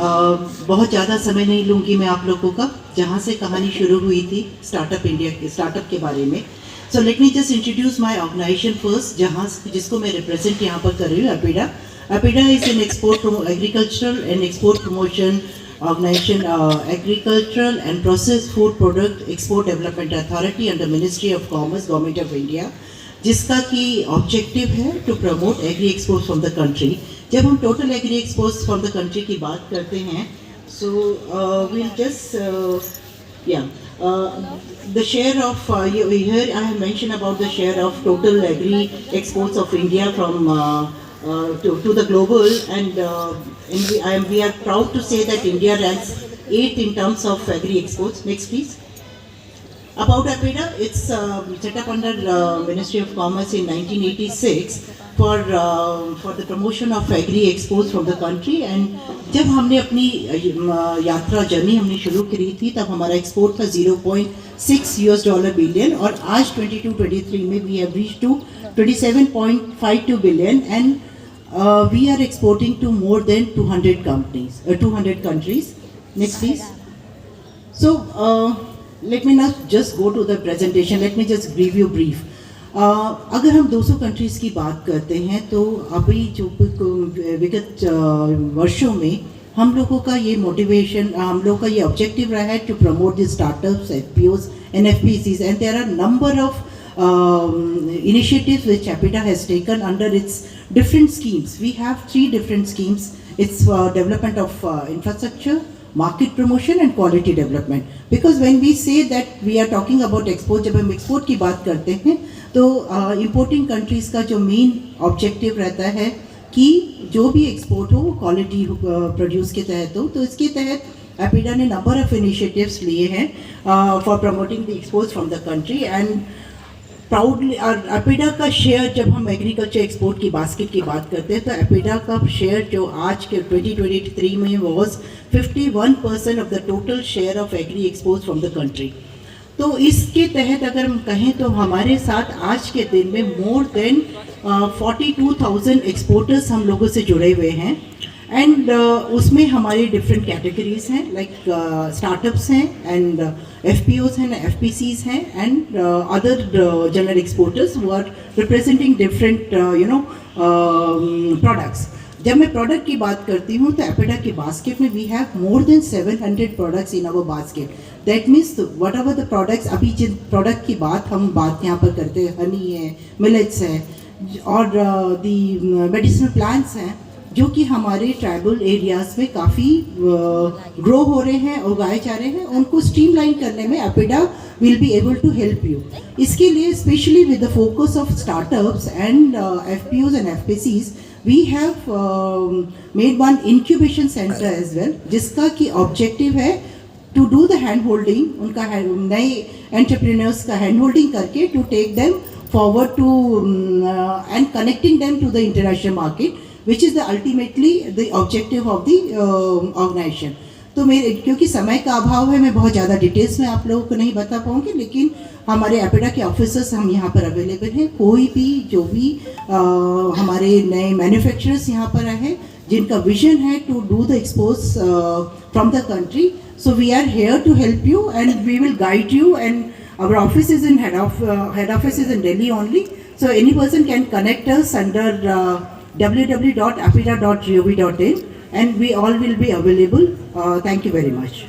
बहुत ज़्यादा समय नहीं लूँगी मैं आप लोगों का, जहाँ से कहानी शुरू हुई थी स्टार्टअप के बारे में. So let me just introduce my organization first, जिसको मैं रिप्रेजेंट यहाँ पर कर रही हूँ, APEDA. APEDA is an agricultural and export promotion organization, agricultural and processed food product export development authority under Ministry of Commerce, Government of India, जिसका की objective है to promote agri exports from the country. जब हम total agri exports from the country की बात करते हैं, so will just the share of here I have mentioned about the share of total agri exports of India from to the global, and we are proud to say that India ranks 8th in terms of agri exports. Next please. About APEDA, it's set up under Ministry of Commerce in 1986 for the promotion of agri exports from the country. And जब हमने अपनी यात्रा journey हमने शुरू करी थी, तब हमारा एक्सपोर्ट था $0.6 बिलियन, और आज 22-23 में we have reached to $27.52 billion, and we are exporting to more than 200 countries. Next please. So let me not just go to the presentation, let me just give you brief. अगर हम 200 countries की बात करते हैं, तो अभी जो विगत वर्षों में हम लोगों का ये मोटिवेशन, हम लोगों का ये ऑब्जेक्टिव रहा है to promote the startups, FPOs and FPCs, and there are number of initiatives which APEDA has taken under its different schemes. We have 3 different schemes. It's development of infrastructure, market promotion and quality development. Because when we say that we are talking about export, जब हम export की बात करते हैं, तो importing countries का जो main objective रहता है कि जो भी export हो quality produce के तहत हो. तो इसके तहत APEDA ने number of initiatives लिए हैं for promoting the exports from the country. And proudly APEDA का शेयर, जब हम एग्रीकल्चर एक्सपोर्ट की बास्केट की बात करते हैं, तो APEDA का शेयर जो आज के 2023 में was 51% of the total share of agri exports from the country. तो इसके तहत अगर हम कहें तो हमारे साथ आज के दिन में मोर देन 42,000 एक्सपोर्टर्स हम लोगों से जुड़े हुए हैं. एंड उसमें हमारी डिफरेंट कैटेगरीज हैं, लाइक स्टार्टअप्स हैं, एंड एफपीओज हैं, एफपीसीज हैं, and other general exporters who are representing different products. जब मैं प्रोडक्ट की बात करती हूँ, तो APEDA के बास्केट में we have more than 700 products in our basket. That means whatever the products, अभी जिन प्रोडक्ट की हम बात यहाँ पर करते हैं, हनी है, मिलेट्स है, और दी मेडिसिनल प्लांट्स हैं, जो कि हमारे ट्राइबल एरियाज़ में काफ़ी ग्रो हो रहे हैं, उगाए जा रहे हैं. उनको स्ट्रीमलाइन करने में APEDA will be able to help you. इसके लिए specially with the focus of startups and FPOs and FPCs, we have made one incubation centre as well, जिसका कि ऑब्जेक्टिव है to do the hand holding, उनका नए entrepreneurs का hand holding करके to take them forward to and connecting them to the international market, which is ultimately the objective of the organization. तो मेरे क्योंकि समय का अभाव है, मैं बहुत ज़्यादा डिटेल्स में आप लोगों को नहीं बता पाऊँगी, लेकिन हमारे APEDA के ऑफिसर्स हम यहाँ पर अवेलेबल हैं. कोई भी जो भी हमारे नए मैन्युफैक्चरर्स यहाँ पर हैं, जिनका विजन है to do the exports from the country, so we are here to help you and we will guide you. And our office is in head office is in Delhi only, so any person can connect us under www.apeda.gov.in, and we all will be available. Thank you very much.